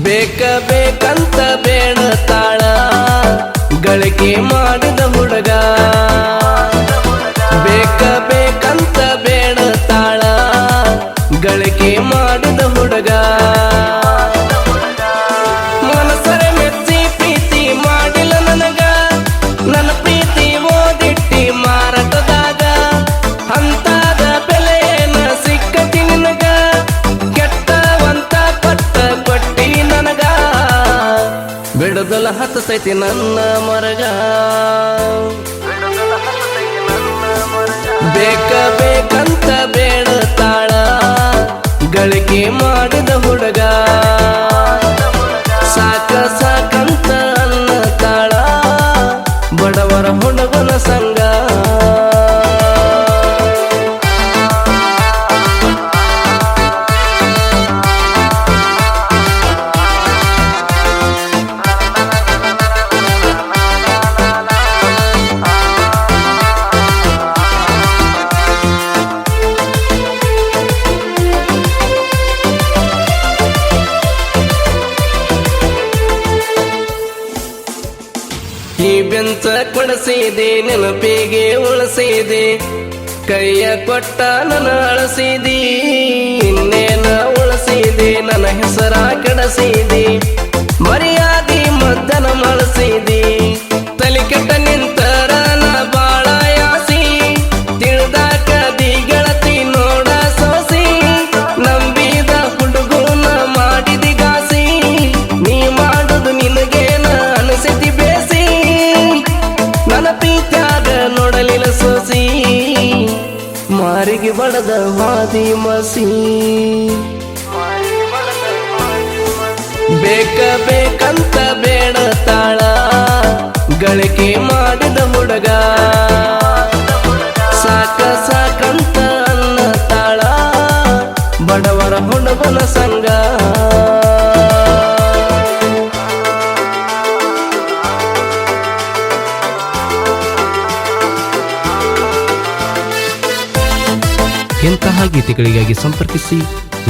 ಬೇಕ ಬೇಕಂತ ಬೇಡತಾಳ ಗಳಿಕೆ ಮಾಡಿದ ಹುಡುಗ ಬೇಕ ಬೇಕಂತ ಬೇಡತಾಳ ಗಳಿಕೆ ಮಾಡಿದ ಹುಡುಗ ಮನಸರೆ ಮೆಚ್ಚಿ ಪ್ರೀತಿ ಮಾಡಿಲ್ಲ ನನಗ ನನ್ನ ಪ್ರೀತಿ ಓದಿಟ್ಟಿ ಮಾರಾಟದಾಗ ಅಂತಾದ ಬೆಲೆಯೇನ ಸಿಕ್ಕತಿ ನಿನಗ ಕೆಟ್ಟವಂತ ಪಟ್ಟ ಕೊಟ್ಟಿ ನನಗ ಬಿಡುದಲ ಹತ್ತಸೈತಿ ನನ್ನ ಮರಗ ಬೇಕ ಬೇಕಂತ ಬೇಡತಾಳ ಗಳಿಕೆ ಮಾಡಿದ ಹುಡುಗ ಸಾಕ ಸಾಕಂತ ಅನ್ನತಾಳ ಬಡವರ ಹುಡುಗನ ಸಂಗ ಈ ಬೆಂಚ ಕೊಡಿಸಿದೆ ನೆನಪಿಗೆ ಉಳಿಸಿದೆ ಕೈಯ ಕೊಟ್ಟ ನನ್ನ ಅಳಸಿದಿ ಇನ್ನೇನ ಉಳಿಸಿದೆ ನನ್ನ ಹೆಸರ ಕೆಡಸಿದಿ ಮರ್ಯಾದಿ ಮದ್ದನ ಮಳಸಿದಿ ತಲೆ ಕೆಟ್ಟ ನಿಂತರ ನಾ ಬಾಳ ಯಾಸಿ ತಿಳಿದಾಕ ದಿ ಗೆಳತಿ ನೋಡ ಸೋಸಿ ನಂಬಿದ ಹುಡುಗನ ಮಾಡಿದಿ ಗಾಸಿ ನೀ ಮಾಡುದು ನಿನಗೇನ ಅನಿಸಿತಿ ಬೇಸಿ ನನ್ನ ಪ್ರೀತ್ಯಾಗ ನೋಡಲಿಲ್ಲ ಸೋಸಿ ಮಾರಿಗೆ ಬಡದ ವಾದಿ ಮಸಿ ಬೇಕ ಬೇಕಂತ ಬೇಡತಾಳ ಗಳಿಕೆ ಮಾಡಿದ ಹುಡುಗ ಸಾಕ ಸಾಕಂತ ಅನ್ನತಾಳ ಬಡವರ ಹುಡುಗನ ಸಂಗ ಇಂತಹ ಗೀತೆಗಳಿಗಾಗಿ ಸಂಪರ್ಕಿಸಿ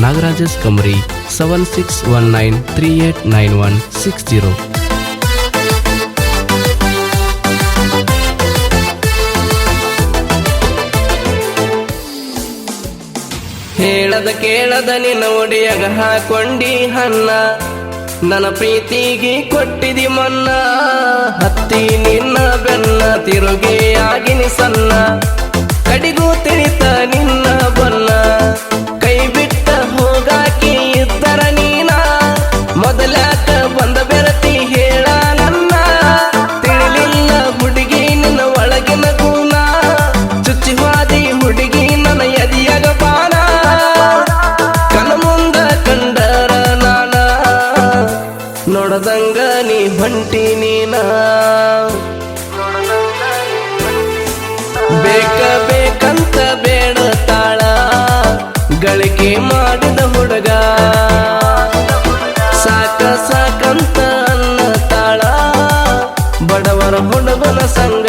ನಾಗರಾಜಸ್ ಕಮರಿ 7619389160. ಹೇಳದ ಕೇಳದ ನಿನ್ನ ಒಡೆಯಗ ಹಾಕೊಂಡಿ ಹನ್ನ ನನ್ನ ಪ್ರೀತಿಗೆ ಕೊಟ್ಟಿದಿ ಮನ್ನ ಹತ್ತಿ ನಿನ್ನ ಬೆನ್ನ ತಿರುಗಿ ಆಗಿನಿ ಸಣ್ಣ ಕಡಿಗೂ ತಿಳಿತ ನಿನ್ನ ಬನ್ನ ಕೈ ಬಿಟ್ಟ ಹೋಗಾಕಿ ಇದ್ದರ ನೀನ ಮೊದಲಾಕ ಬಂದ ಬೆರತಿ ಹೇಳ ನನ್ನ ತಿಳಿಲಿಲ್ಲ ಹುಡುಗಿ ನಿನ್ನ ಒಳಗಿನ ಗುಣ ಚುಚ್ಚಿವಾದಿ ಹುಡುಗಿ ನನ್ನ ಎದಿಯಾಗ ಬಾನ ಕನ ಮುಂದ ಕಂಡರ ನಾನ ನೋಡದಂಗ ನೀ ಹೊಂಟಿ ನೀನ ಬೇಕ ಬೇಕಂತ ಬೇಡತಾಳ ಗಳಿಕೆ ಮಾಡಿದ ಹುಡುಗ ಸಾಕ ಸಾಕಂತ ಅನ್ನತಾಳ ಬಡವರ ಹುಡುಗನ ಸಂಗ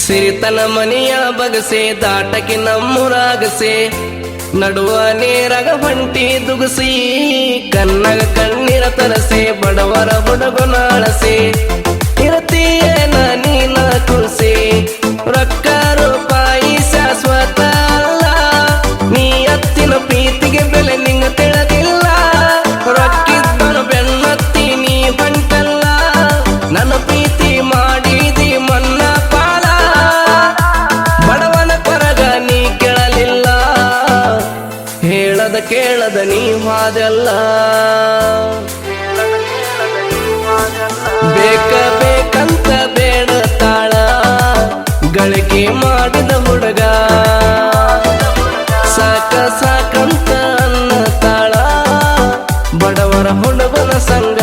ಸಿರಿತನ ಮನೆಯ ಬಗಸೆ ದಾಟಕ್ಕೆ ನಮ್ಮೂರಾಗಸೆ ನಡುವ ನೇರಗ ಹೊಂಟಿ ದುಗುಸಿ ಕನ್ನಗ ಕಣ್ಣೀರ ತರಸೆ ಬಡವರ ಹುಡುಗನ ಅಳಸೆ ಇರತೀಯೇನ ನೀನ ಕುಲ್ಸೆ ರೊಕ್ಕ ರೂಪಾಯಿ ಶಾಶ್ವತ ಅಲ್ಲ ನೀ ಅತ್ತಿನ ಪ್ರೀತಿಗೆ ಬೆಲೆ ನಿಂಗ ತಿಳಿದಿಲ್ಲ ರೊಕ್ಕಿದ್ದನು ಬೆನ್ನತ್ತಿ ನೀ ಹೊಂಟಲ್ಲ ನನ್ನ ಪ್ರೀತಿ ಮಾಡಿದಿ ಮನ್ನ ಪಾಲ ಬಡವನ ಕೊರಗ ನೀ ಕೇಳಲಿಲ್ಲ ಹೇಳದ ಕೇಳದ ನೀ ಹಾದೆಲ್ಲ ಬೇಕ ಬೇಕಂತ ಬೇಡತಾಳ ಗಳಿಕೆ ಮಾಡಿದ ಹುಡುಗ ಸಾಕ ಸಾಕಂತ ಅನ್ನತಾಳ ಬಡವರ ಹುಡುಗನ ಸಂಗ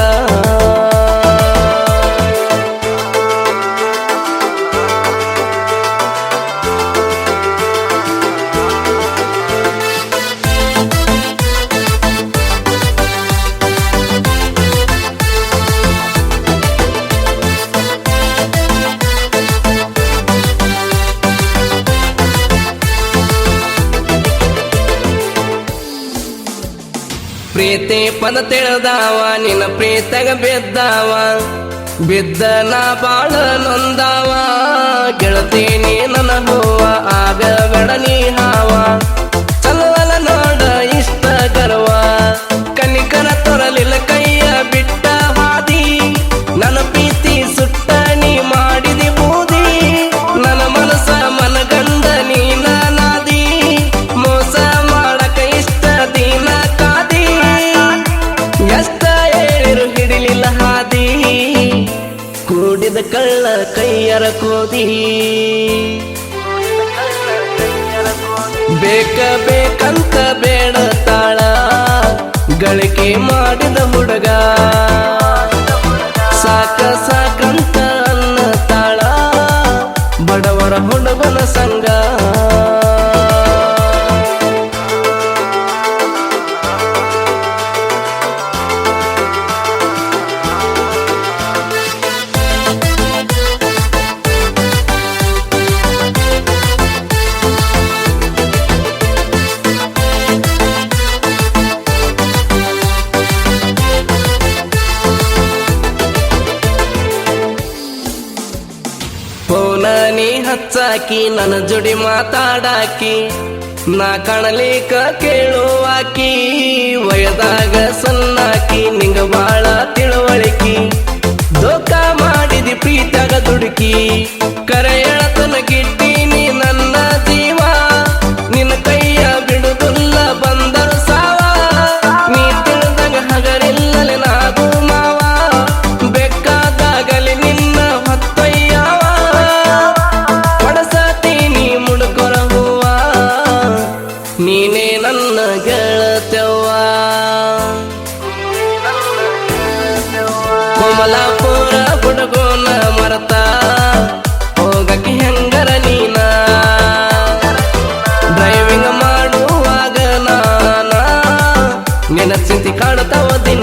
ಪ್ರೀತಿ ಪದ ತಿಳಿದಾವ ನಿನ್ನ ಪ್ರೀತಗ ಬಿದ್ದಾವ ಬಿದ್ದ ನಾ ಬಾಳ ನೊಂದಾವ ಗೆಳತೀನಿ ನನ್ನ ಹೂವ ಆಗ ಬೇಡ ನೀ ಹಾವ ಚಲವಲ ನೋಡ ಇಷ್ಟ ಗರ್ವ ಕನಿಕರ ತೊರಲಿಲ್ಲ ಕೈಯ ಬಿಟ್ಟ ಹಾದಿ ನನ್ನ ಪ್ರೀತಿ ಸುಟ್ಟ ನೀ ಮಾಡಿದಿ ಬೂದಿ ನನ್ನ ಮನಸ ಮನಗಂಡ ನೀನ ನಾದಿ ಮೋಸ ಮಾಡಕ ಇಷ್ಟ ದಿನ ಕಾದಿ ಎಷ್ಟ ಹೇಳಿರು ಹಿಡಿಲಿಲ್ಲ ಹಾದಿ ಕೂಡಿದ ಕಳ್ಳ ಕೈಯರ ಕೋದಿ ಬೇಕಂತ ಬೇಡ ತಾಳ ಗಳಿಕೆ ಮಾಡಿದ ಹುಡುಗ ಸಾಕಂತ ಅನ್ನ ತಾಳ ಬಡವರ ಹುಡುಗನ ಸಂಗ ಫೋನ ನೀ ಹಚ್ಚಾಕಿ ನನ್ನ ಜೋಡಿ ಮಾತಾಡಾಕಿ ನಾ ಕಾಣಲಿಕ ಕೇಳುವಾಕಿ ವಯದಾಗ ಸಣ್ಣಾಕಿ ನಿಂಗ ಬಾಳ ತಿಳುವಳಿಕಿ ದೋಖ ಮಾಡಿದಿ ಪ್ರೀತಾಗ ದುಡುಕಿ ಕರೆ ಎಳತನ ಗಿಟ್ಟೀನಿ ನನ್ನ ಜೀವ ನಿನ್ನ ಕೈಯ ಬಿಡುದಿಲ್ಲ ಬಂದರು ಸಾವ ನೀ ತಿಳಿದಾಗ ಹಗರಿಲ್ಲಲೆ ನಾಗೂ ಮಾವ ಬೇಕಾದಾಗಲಿ ನಿನ್ನ ಹೊತ್ತೊಯ್ಯವ ಪಡಸತೀನಿ ಮುಡುಕೊರ ಹೂವ ನೀನೇ ನನ್ನ ಗೆಳತವ್ವ ಕೋಮಲಾಪುರ ಹುಡುಗೋನ ಮರತ ಹೋಗಕ್ಕೆ ಹೆಂಗರ ನೀನ ಡ್ರೈವಿಂಗ್ ಮಾಡುವಾಗ ನಾನ ನಿನ್ನ ಚಿಂತೆ ಕಾಡ್ತಾವ ದಿನ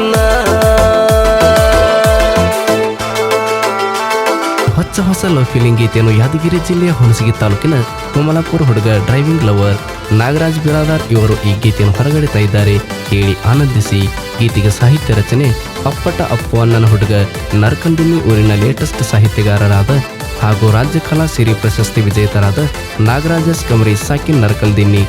ಹೊಸ ಲವ್ ಫೀಲಿಂಗ್ ಗೀತೆಯನ್ನು ಯಾದಗಿರಿ ಜಿಲ್ಲೆಯ ಹುಣಸಗಿ ತಾಲೂಕಿನ ಕೋಮಲಾಪುರ ಹುಡುಗ ಡ್ರೈವಿಂಗ್ ಲವರ್ ನಾಗರಾಜ್ ಬಿರಾದಾರ್ ಇವರು ಈ ಗೀತೆಯನ್ನು ಹೊರಗಡಿತಾ ಇದ್ದಾರೆ. ಕೇಳಿ ಆನಂದಿಸಿ. ಗೀತೆಗೆ ಸಾಹಿತ್ಯ ರಚನೆ ಅಪ್ಪಟ ಅಪ್ಪು ಅಣ್ಣನ ಹುಡುಗ ನರಕಂದಿನ್ನಿ ಊರಿನ ಲೇಟೆಸ್ಟ್ ಸಾಹಿತ್ಯಗಾರರಾದ ಹಾಗೂ ರಾಜ್ಯ ಕಲಾ ಸಿರಿ ಪ್ರಶಸ್ತಿ ವಿಜೇತರಾದ ನಾಗರಾಜಸ್ ಕಮರಿ ಸಾಕಿನ್ ನರಕಂದಿನ್ನಿ